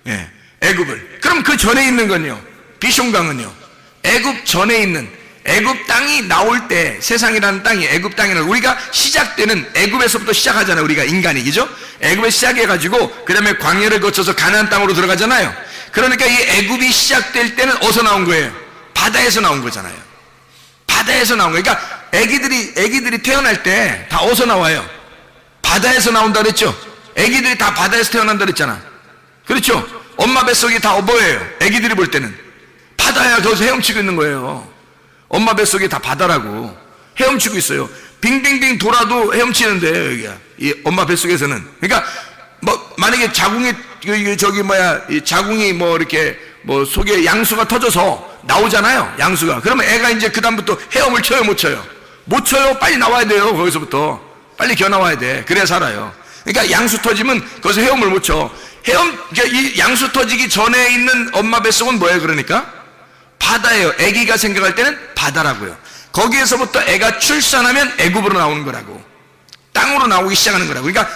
예, 애굽을. 그럼 그 전에 있는 건요, 비숑강은요, 애굽 전에 있는, 애굽 땅이 나올 때, 세상이라는 땅이 애굽 땅이라는, 우리가 시작되는 애굽에서부터 시작하잖아요, 우리가 인간이, 그죠? 애굽에 시작해가지고 그 다음에 광야를 거쳐서 가나안 땅으로 들어가잖아요. 그러니까 이 애굽이 시작될 때는 어디서 나온 거예요? 바다에서 나온 거잖아요. 바다에서 나온 거예요. 그러니까 애기들이 태어날 때 다 어디서 나와요? 바다에서 나온다 그랬죠? 애기들이 다 바다에서 태어난다 그랬잖아. 그렇죠? 엄마 뱃속이 다 뭐예요? 애기들이 볼 때는 바다야. 거기서 헤엄치고 있는 거예요. 엄마 뱃속이 다 바다라고 헤엄치고 있어요. 빙빙빙 돌아도 헤엄치는데, 여기가 이 엄마 뱃속에서는. 그러니까 만약에 자궁이 자궁이 이렇게 속에 양수가 터져서 나오잖아요, 양수가. 그러면 애가 이제 그 다음부터 헤엄을 쳐요, 못 쳐요? 못 쳐요. 빨리 나와야 돼요. 거기서부터 빨리 기어 나와야 돼. 그래야 살아요. 그러니까 양수 터지면 거기서 헤엄을 못 쳐. 그러니까 이 양수 터지기 전에 있는 엄마 뱃속은 뭐예요? 그러니까 바다예요. 아기가 생각할 때는 바다라고요. 거기에서부터 애가 출산하면 애굽으로 나오는 거라고, 땅으로 나오기 시작하는 거라고. 그러니까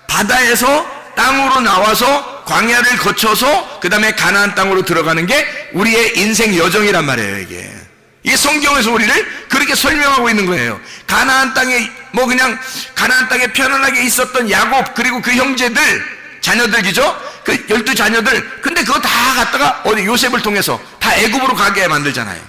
바다에서 땅으로 나와서 광야를 거쳐서 그 다음에 가나안 땅으로 들어가는 게 우리의 인생 여정이란 말이에요. 이게 성경에서 우리를 그렇게 설명하고 있는 거예요. 가나안 땅에 그냥 가나안 땅에 편안하게 있었던 야곱, 그리고 그 형제들, 자녀들이죠? 그 12자녀들. 근데 그거 다 갖다가 요셉을 통해서 다 애굽으로 가게 만들잖아요.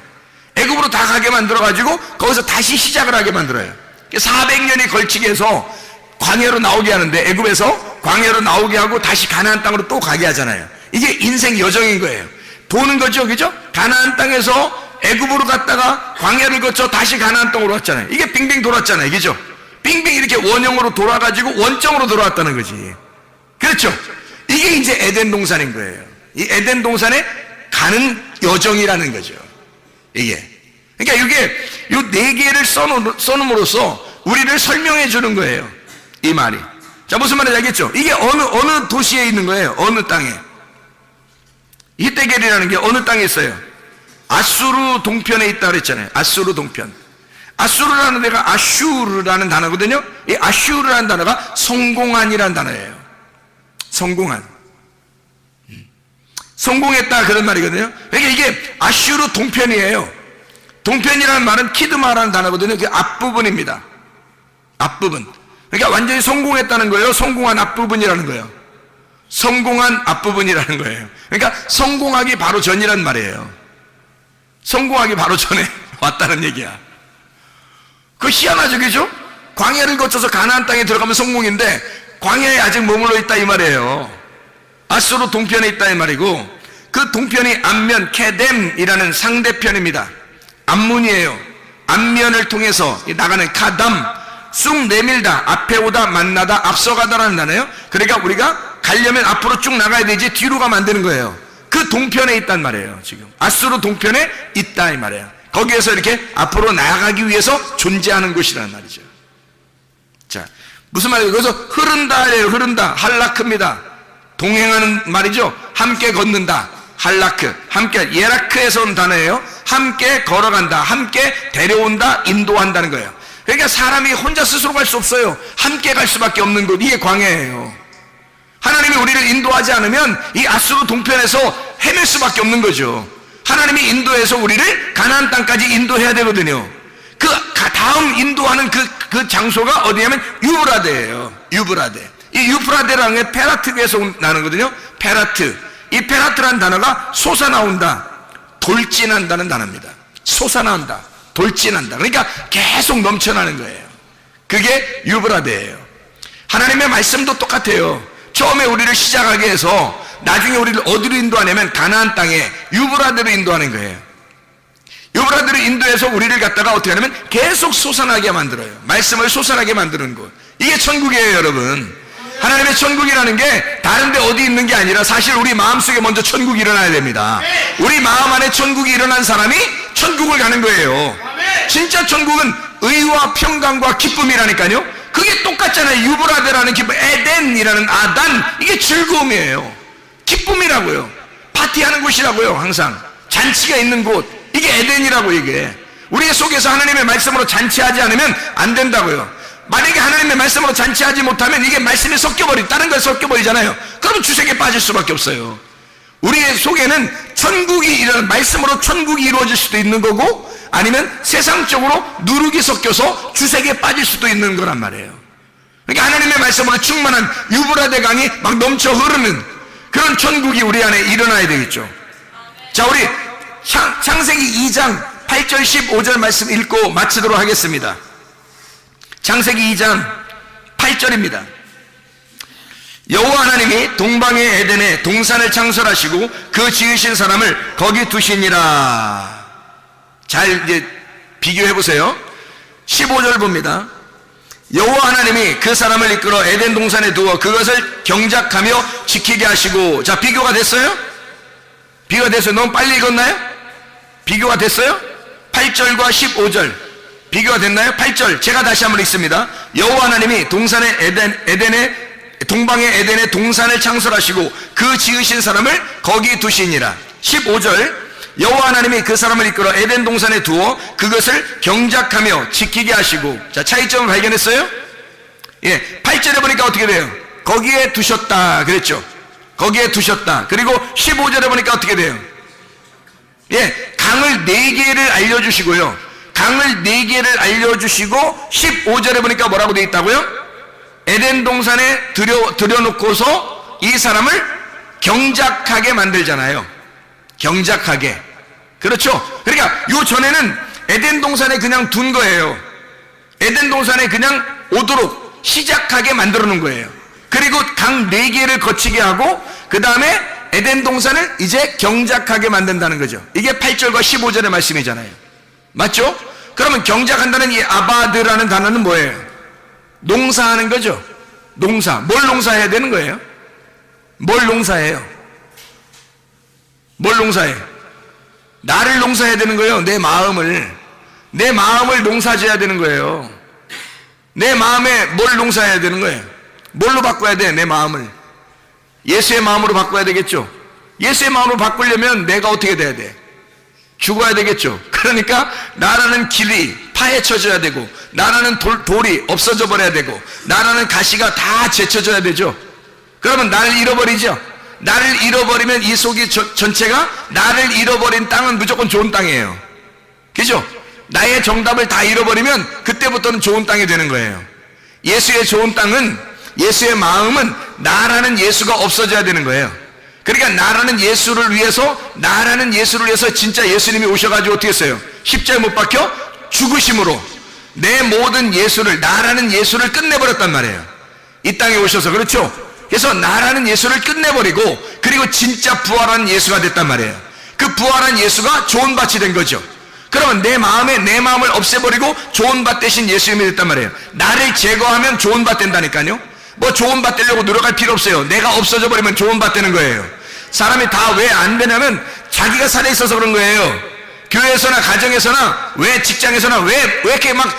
애굽으로 다 가게 만들어가지고 거기서 다시 시작을 하게 만들어요. 400년이 걸치게 해서 광야로 나오게 하는데, 애굽에서 광야로 나오게 하고 다시 가나안 땅으로 또 가게 하잖아요. 이게 인생 여정인 거예요. 도는 거죠, 그죠? 가나안 땅에서 애굽으로 갔다가 광야를 거쳐 다시 가나안 땅으로 왔잖아요. 이게 빙빙 돌았잖아요, 그죠? 빙빙 이렇게 원형으로 돌아가지고 원점으로 돌아왔다는 거지. 그렇죠? 이게 이제 에덴 동산인 거예요. 이 에덴 동산에 가는 여정이라는 거죠, 이게. 그러니까 이게 요 네 개를 써놓음으로써 우리를 설명해 주는 거예요, 이 말이. 자, 무슨 말인지 알겠죠? 이게 어느 도시에 있는 거예요? 어느 땅에? 히데겔이라는 게 어느 땅에 있어요? 아수르 동편에 있다 그랬잖아요. 아수르 동편. 아수르라는 데가 아슈르라는 단어거든요. 이 아슈르라는 단어가 성공한이라는 단어예요. 성공한. 성공했다 그런 말이거든요. 그러니까 이게 아슈르 동편이에요. 동편이라는 말은 키드마라는 단어거든요. 그 앞부분입니다. 앞부분. 그러니까 완전히 성공했다는 거예요. 성공한 앞부분이라는 거예요. 성공한 앞부분이라는 거예요. 그러니까 성공하기 바로 전이란 말이에요. 성공하기 바로 전에 왔다는 얘기야. 그거 희한하죠, 그죠? 광야를 거쳐서 가나안 땅에 들어가면 성공인데 광야에 아직 머물러 있다 이 말이에요. 아수르 동편에 있다 이 말이고, 그 동편이 앞면 케뎀이라는 상대편입니다. 앞문이에요. 앞면을 통해서 나가는 카담, 쑥 내밀다, 앞에 오다, 만나다, 앞서가다라는 단어예요. 그러니까 우리가 가려면 앞으로 쭉 나가야 되지 뒤로 가면 안 되는 거예요. 그 동편에 있단 말이에요. 지금 아수르 동편에 있다 이 말이에요. 거기에서 이렇게 앞으로 나아가기 위해서 존재하는 곳이라는 말이죠. 자, 무슨 말이에요? 그래서 흐른다예요. 흐른다. 할라크입니다. 동행하는 말이죠. 함께 걷는다. 할라크. 함께, 예라크에서 온 단어예요. 함께 걸어간다. 함께 데려온다. 인도한다는 거예요. 그러니까 사람이 혼자 스스로 갈 수 없어요. 함께 갈 수밖에 없는 곳. 이게 광야예요. 하나님이 우리를 인도하지 않으면 이 아수르 동편에서 헤맬 수밖에 없는 거죠. 하나님이 인도해서 우리를 가나안 땅까지 인도해야 되거든요. 그 다음 인도하는 그 장소가 어디냐면 유브라데예요. 유브라데. 이 유프라데라는 게 페라트에서 나는 거거든요. 페라트. 이 페라트라는 단어가 솟아나온다, 돌진한다는 단어입니다. 솟아나온다, 돌진한다. 그러니까 계속 넘쳐나는 거예요. 그게 유브라데예요. 하나님의 말씀도 똑같아요. 처음에 우리를 시작하게 해서 나중에 우리를 어디로 인도하냐면 가나안 땅에 유브라데로 인도하는 거예요. 유브라데로 인도해서 우리를 갖다가 어떻게 하냐면 계속 솟아나게 만들어요. 말씀을 솟아나게 만드는 곳. 이게 천국이에요, 여러분. 하나님의 천국이라는 게 다른 데 어디 있는 게 아니라 사실 우리 마음속에 먼저 천국이 일어나야 됩니다. 우리 마음 안에 천국이 일어난 사람이 천국을 가는 거예요. 진짜 천국은 의와 평강과 기쁨이라니까요. 그게 똑같잖아요. 유브라데라는 기쁨, 에덴이라는 아단, 이게 즐거움이에요. 기쁨이라고요. 파티하는 곳이라고요. 항상 잔치가 있는 곳, 이게 에덴이라고. 이게 우리 속에서 하나님의 말씀으로 잔치하지 않으면 안 된다고요. 만약에 하나님의 말씀으로 잔치하지 못하면 이게 말씀이 섞여버리, 다른 걸 섞여버리잖아요. 그러면 주색에 빠질 수밖에 없어요. 우리의 속에는 천국이 말씀으로 천국이 이루어질 수도 있는 거고, 아니면 세상적으로 누룩이 섞여서 주색에 빠질 수도 있는 거란 말이에요. 그러니까 하나님의 말씀으로 충만한 유브라데 강이 막 넘쳐 흐르는 그런 천국이 우리 안에 일어나야 되겠죠. 자, 우리 창세기 2장 8절 15절 말씀 읽고 마치도록 하겠습니다. 창세기 2장 8절입니다. 여호와 하나님이 동방의 에덴에 동산을 창설하시고 그 지으신 사람을 거기 두시니라. 잘 이제 비교해 보세요. 15절 봅니다. 여호와 하나님이 그 사람을 이끌어 에덴 동산에 두어 그것을 경작하며 지키게 하시고. 자, 비교가 됐어요? 비교가 됐어요? 너무 빨리 읽었나요? 비교가 됐어요? 8절과 15절 비교가 됐나요? 8절 제가 다시 한번 읽습니다. 여호와 하나님이 동방의 에덴에 동산을 창설하시고 그 지으신 사람을 거기 두시니라. 15절 여호와 하나님이 그 사람을 이끌어 에덴 동산에 두어 그것을 경작하며 지키게 하시고. 자, 차이점을 발견했어요? 예, 8절에 보니까 어떻게 돼요? 거기에 두셨다 그랬죠. 거기에 두셨다. 그리고 15절에 보니까 어떻게 돼요? 예, 강을 4개를 알려주시고요. 강을 4개를 알려주시고 15절에 보니까 뭐라고 되어 있다고요? 에덴 동산에 들여놓고서 이 사람을 경작하게 만들잖아요. 경작하게. 그렇죠? 그러니까 요 전에는 에덴 동산에 그냥 둔 거예요. 에덴 동산에 그냥 오도록 시작하게 만들어 놓은 거예요. 그리고 강 4개를 거치게 하고 그 다음에 에덴 동산을 이제 경작하게 만든다는 거죠. 이게 8절과 15절의 말씀이잖아요. 맞죠? 그러면 경작한다는 이 아바드라는 단어는 뭐예요? 농사하는 거죠. 농사. 뭘 농사해야 되는 거예요? 뭘 농사해요? 뭘 농사해요? 나를 농사해야 되는 거예요. 내 마음을 농사져야 되는 거예요. 내 마음에 뭘 농사해야 되는 거예요? 뭘로 바꿔야 돼? 내 마음을 예수의 마음으로 바꿔야 되겠죠. 예수의 마음으로 바꾸려면 내가 어떻게 돼야 돼? 죽어야 되겠죠. 그러니까 나라는 길이 파헤쳐져야 되고, 나라는 돌이 없어져 버려야 되고, 나라는 가시가 다 제쳐져야 되죠. 그러면 나를 잃어버리죠. 나를 잃어버리면 이 속이 전체가, 나를 잃어버린 땅은 무조건 좋은 땅이에요. 그죠? 나의 정답을 다 잃어버리면 그때부터는 좋은 땅이 되는 거예요. 예수의 좋은 땅은, 예수의 마음은 나라는 예수가 없어져야 되는 거예요. 그러니까 나라는 예수를 위해서 진짜 예수님이 오셔가지고 어떻게 했어요? 십자가에 못 박혀 죽으심으로 내 모든 예수를, 나라는 예수를 끝내버렸단 말이에요. 이 땅에 오셔서. 그렇죠? 그래서 나라는 예수를 끝내버리고, 그리고 진짜 부활한 예수가 됐단 말이에요. 그 부활한 예수가 좋은 밭이 된 거죠. 그러면 내 마음을 없애버리고 좋은 밭 대신 예수님이 됐단 말이에요. 나를 제거하면 좋은 밭 된다니까요. 뭐 좋은 밭 되려고 노력할 필요 없어요. 내가 없어져 버리면 좋은 밭 되는 거예요. 사람이 다 왜 안 되냐면 자기가 살아있어서 그런 거예요. 교회에서나 가정에서나, 왜 직장에서나, 왜 이렇게 막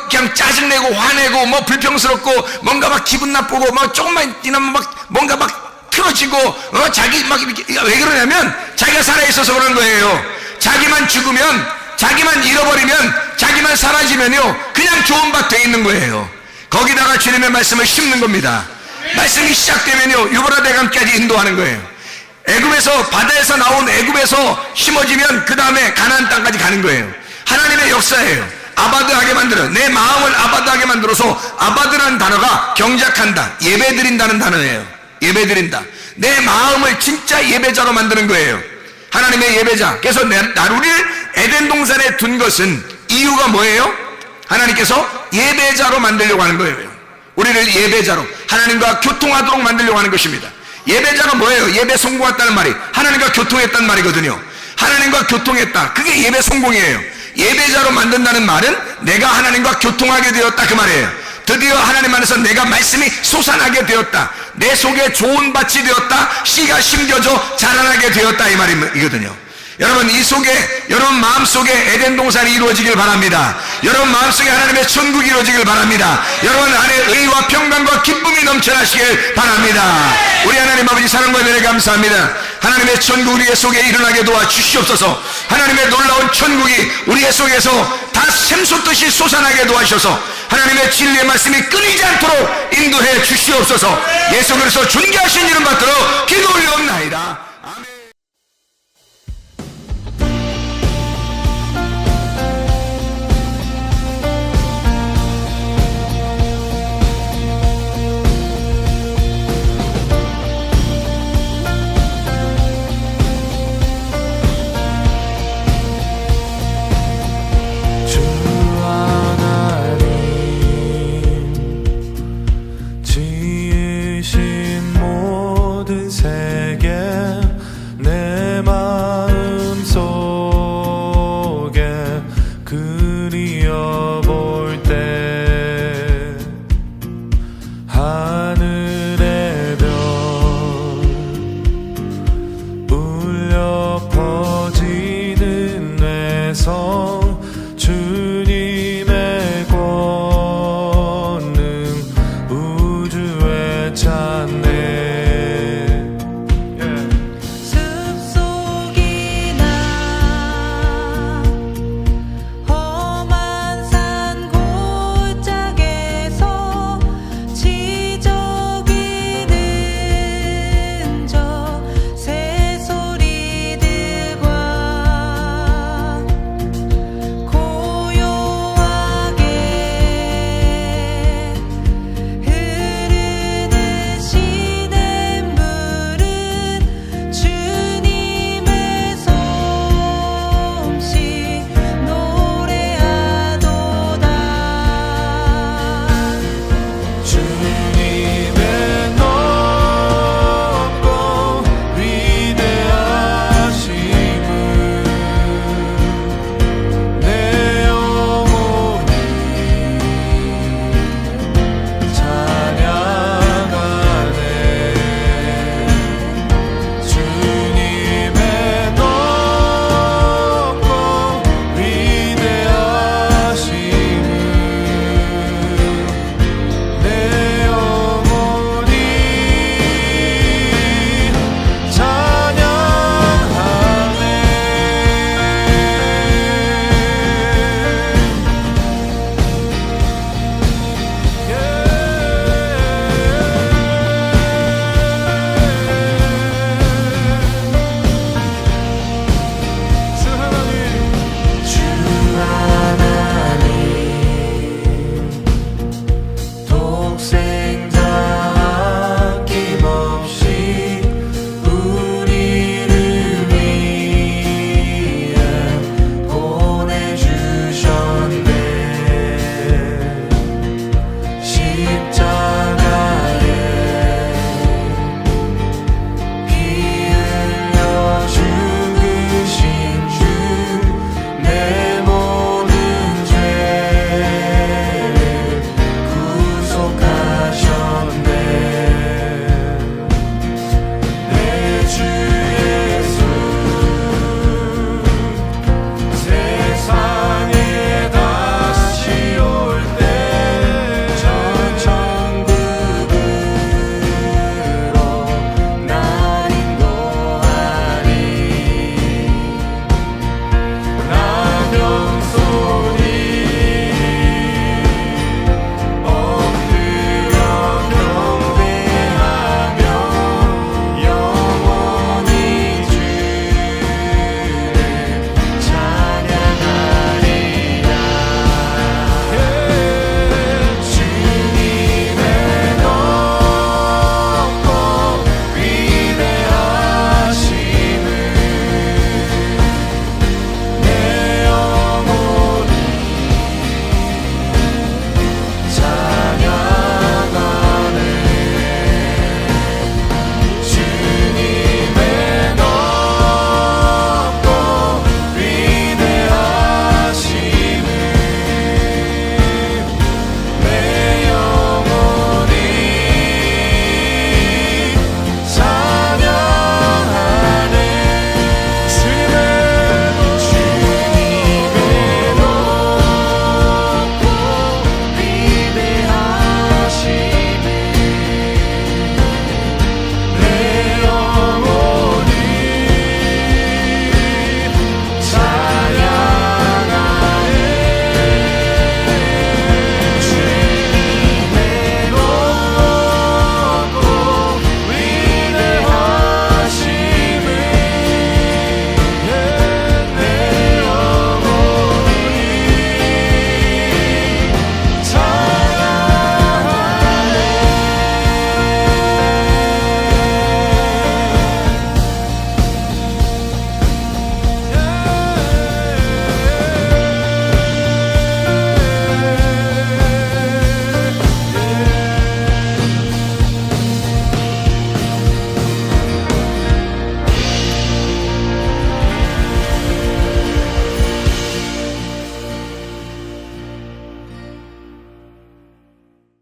그냥 짜증내고 화내고 뭐 불평스럽고 뭔가 막 기분 나쁘고 막 조금만 지나면 막 뭔가 막 틀어지고, 자기 막 왜 그러냐면 자기가 살아있어서 그런 거예요. 자기만 죽으면, 자기만 잃어버리면, 자기만 사라지면요 그냥 좋은 밭 돼 있는 거예요. 거기다가 주님의 말씀을 심는 겁니다. 말씀이 시작되면요 유브라데강까지 인도하는 거예요. 애굽에서, 바다에서 나온 애굽에서 심어지면 그 다음에 가나안 땅까지 가는 거예요. 하나님의 역사예요. 아바드하게 만들어, 내 마음을 아바드하게 만들어서, 아바드라는 단어가 경작한다, 예배드린다는 단어예요. 예배드린다. 내 마음을 진짜 예배자로 만드는 거예요. 하나님의 예배자. 그래서 우리를 에덴 동산에 둔 것은 이유가 뭐예요? 하나님께서 예배자로 만들려고 하는 거예요. 우리를 예배자로, 하나님과 교통하도록 만들려고 하는 것입니다. 예배자가 뭐예요? 예배 성공했다는 말이 하나님과 교통했다는 말이거든요. 하나님과 교통했다, 그게 예배 성공이에요. 예배자로 만든다는 말은 내가 하나님과 교통하게 되었다, 그 말이에요. 드디어 하나님 안에서 내가 말씀이 솟아나게 되었다, 내 속에 좋은 밭이 되었다, 씨가 심겨져 자라나게 되었다, 이 말이거든요. 여러분, 이 속에, 여러분 마음속에 에덴 동산이 이루어지길 바랍니다. 여러분 마음속에 하나님의 천국이 이루어지길 바랍니다. 여러분 안에 의와 평강과 기쁨이 넘쳐나시길 바랍니다. 우리 하나님 아버지 사랑과 은혜를 감사합니다. 하나님의 천국 우리의 속에 일어나게 도와주시옵소서. 하나님의 놀라운 천국이 우리의 속에서 다 샘솟듯이 솟아나게 도와주셔서 하나님의 진리의 말씀이 끊이지 않도록 인도해 주시옵소서. 예수 그리스도 존귀하신 이름 받들어 기도 올려옵나이다. 아멘.